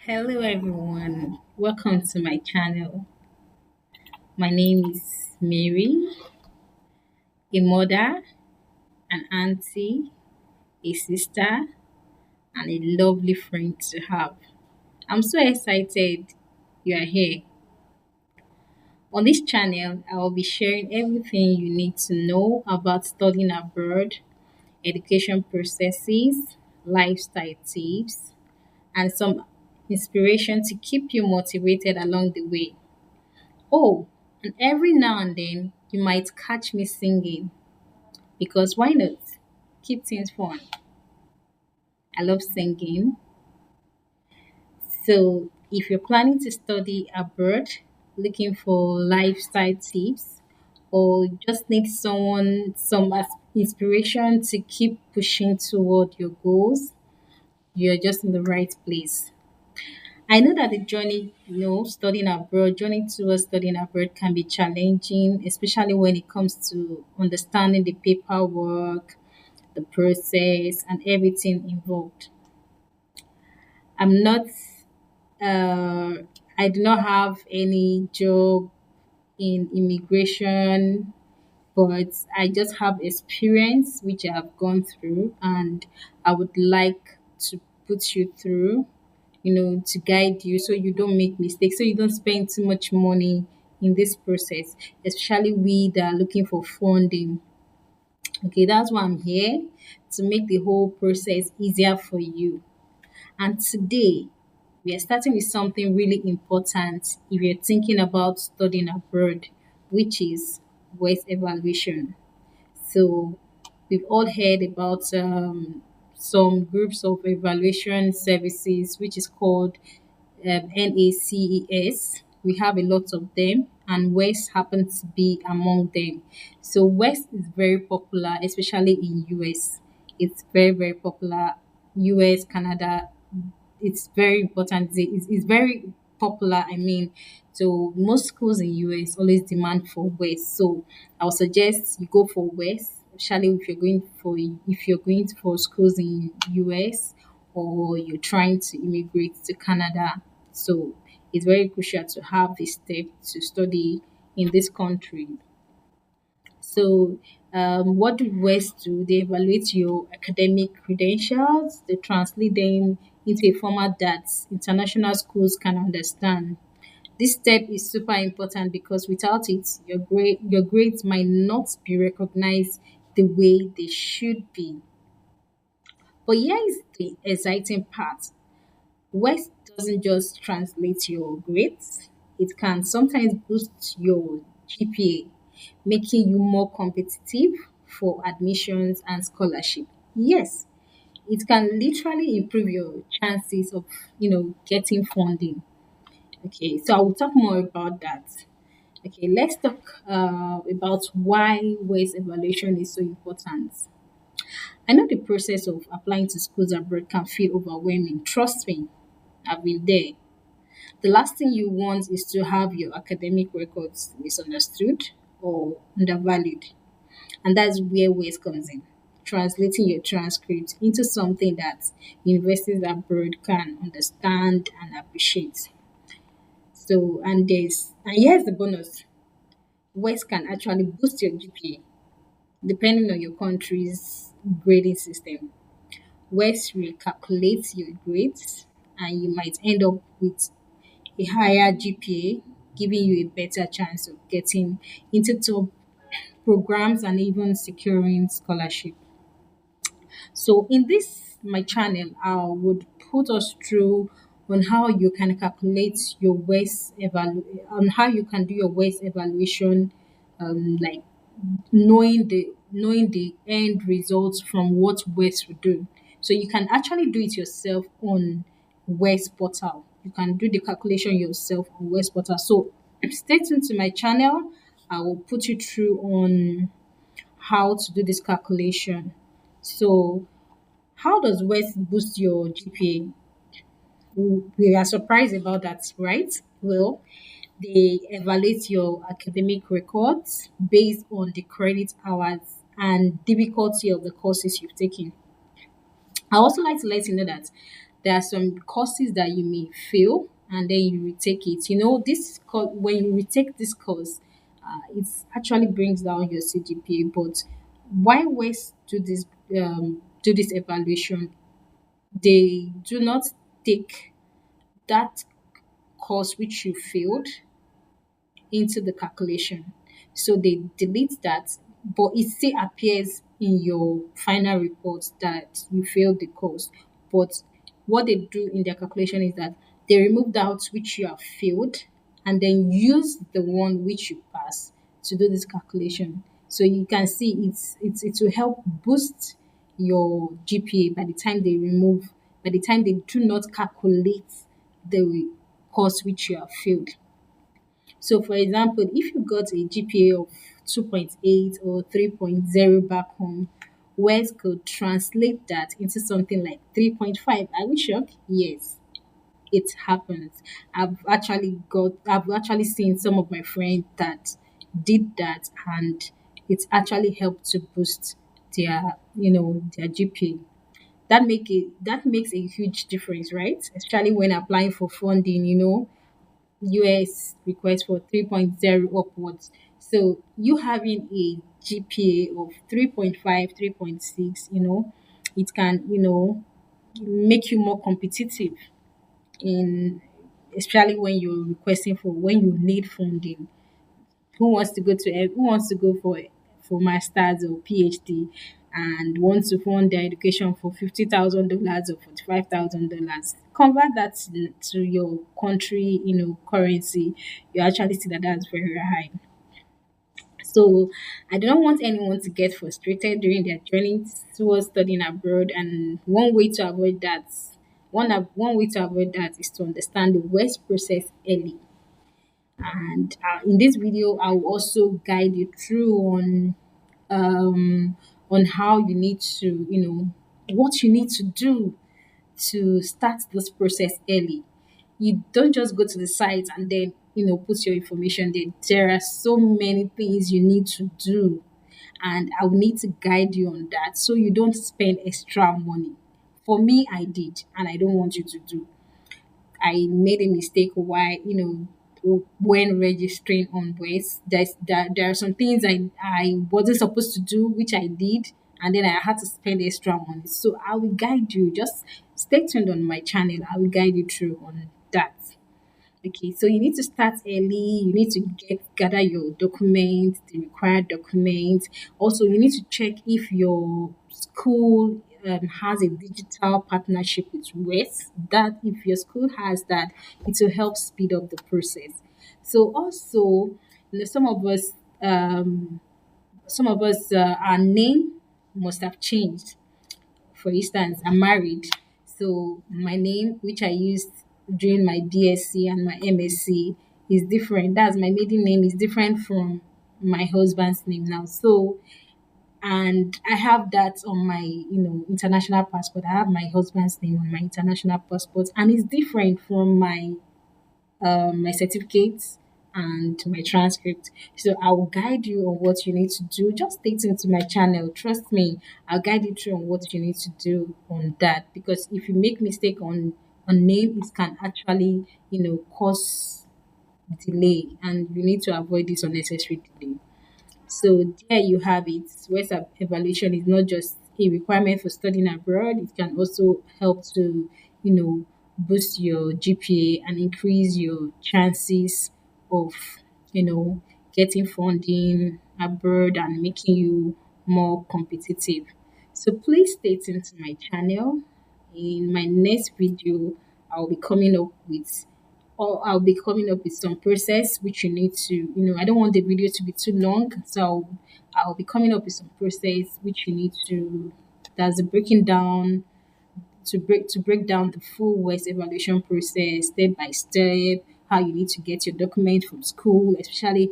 Hello everyone, welcome to my channel. My name is Mary, a mother, an auntie, a sister, and a lovely friend to have. I'm so excited you are here. On this channel, I will be sharing everything you need to know about studying abroad, education processes, lifestyle tips, and some inspiration to keep you motivated along the way. Oh, and every now and then you might catch me singing because why not? Keep things fun. I love singing. So if you're planning to study abroad, looking for lifestyle tips, or just need inspiration to keep pushing toward your goals, you're just in the right place. I know that the journey, studying abroad, journey towards studying abroad can be challenging, especially when it comes to understanding the paperwork, the process, and everything involved. I'm not, uh, I do not have any job in immigration, but I just have experience which I have gone through, and I would like to put you through, to guide you so you don't make mistakes, so you don't spend too much money in this process, especially we that are looking for funding. Okay, that's why I'm here to make the whole process easier for you. And today, we are starting with something really important if you're thinking about studying abroad, which is WES evaluation. So we've all heard about some groups of evaluation services, which is called NACES. We have a lot of them, and WES happens to be among them. So WES is very popular, especially in US. It's very very popular. US, Canada, it's very important. It's very popular. I mean, so most schools in US always demand for WES. So I would suggest you go for WES, especially if you're going for schools in US or you're trying to immigrate to Canada. So it's very crucial to have this step to study in this country. So, what do WES do? They evaluate your academic credentials, they translate them into a format that international schools can understand. This step is super important because without it, your grades might not be recognized the way they should be. But here is the exciting part. WES doesn't just translate your grades, it can sometimes boost your GPA, making you more competitive for admissions and scholarship. Yes, it can literally improve your chances of, getting funding. Okay, so I will talk more about that. Okay, let's talk about why WES evaluation is so important. I know the process of applying to schools abroad can feel overwhelming. Trust me, I've been there. The last thing you want is to have your academic records misunderstood or undervalued. And that's where WES comes in, translating your transcript into something that universities abroad can understand and appreciate. So, and here's the bonus: WES can actually boost your GPA depending on your country's grading system. WES will calculate your grades, and you might end up with a higher GPA, giving you a better chance of getting into top programs and even securing scholarship. So in this my channel, I would put us through on how you can calculate your on how you can do your waste evaluation, like knowing the end results from what waste will do. So you can actually do it yourself on Waste Portal. You can do the calculation yourself on Waste Portal. So stay tuned to my channel. I will put you through on how to do this calculation. So how does Waste boost your GPA? We are surprised about that, right? Well, they evaluate your academic records based on the credit hours and difficulty of the courses you've taken. I also like to let you know that There are some courses that you may fail and then you retake it. When you retake this course, it actually brings down your CGPA. But why WES do this evaluation? They do not take that course which you failed into the calculation. So they delete that, but it still appears in your final report that you failed the course. But what they do in their calculation is that they remove out which you have failed and then use the one which you pass to do this calculation. So you can see it will help boost your GPA by the time they do not calculate the course which you have failed. So, for example, if you got a GPA of 2.8 or 3.0 back home, WES could translate that into something like 3.5. Are we shocked? Yes, it happens. I've actually seen some of my friends that did that, and it actually helped to boost their GPA. That makes a huge difference, right? Especially when applying for funding, US request for 3.0 upwards. So you having a GPA of 3.5, 3.6, it can, make you more competitive in especially when you need funding. Who wants to go for masters or PhD and wants to fund their education for $50,000 or $45,000? Convert that to your country, currency. You actually see that that's very high. So I do not want anyone to get frustrated during their journey towards studying abroad. And one way to avoid that is to understand the West process early. And in this video, I will also guide you through on how you need to, what you need to do to start this process early. You don't just go to the site and then, put your information there. There are so many things you need to do, and I will need to guide you on that so you don't spend extra money. For me, I did, and I don't want you to do. I made a mistake while when registering on Waze. There are some things I wasn't supposed to do which I did, and then I had to spend extra money. So I will guide you. Just stay tuned on my channel. I will guide you through on that. Okay, so you need to start early. You need to gather your documents, the required documents. Also, you need to check if your school has a digital partnership with WES. That if your school has that, it will help speed up the process. So also, some of us, our name must have changed. For instance, I'm married. So my name, which I used during my BSc and my MSc, is different. That's my maiden name is different from my husband's name now. So and I have that on my, international passport. I have my husband's name on my international passport, and it's different from my certificates and my transcript. So I will guide you on what you need to do. Just stay tuned to my channel. Trust me, I'll guide you through on what you need to do on that. Because if you make mistake on name, it can actually, cause delay, and you need to avoid this unnecessary delay. So there you have it. WES evaluation is not just a requirement for studying abroad. It can also help to, boost your GPA and increase your chances of, you know, getting funding abroad and making you more competitive. So please stay tuned to my channel. In my next video, I'll be coming up with I'll be coming up with some process which you need to, I don't want the video to be too long. So I'll be coming up with some process which you need to, that's a breaking down to break down the full WES evaluation process step by step, how you need to get your document from school, especially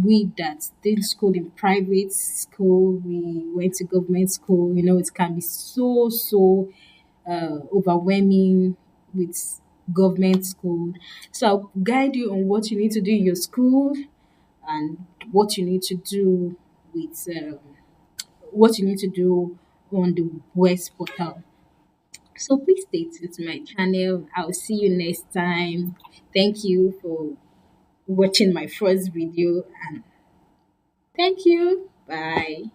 we that did school in private school, we went to government school, it can be so overwhelming with government school. So I'll guide you on what you need to do in your school and what you need to do with what you need to do on the WES portal. So please stay tuned to my channel. I'll see you next time. Thank you for watching my first video and thank you. Bye.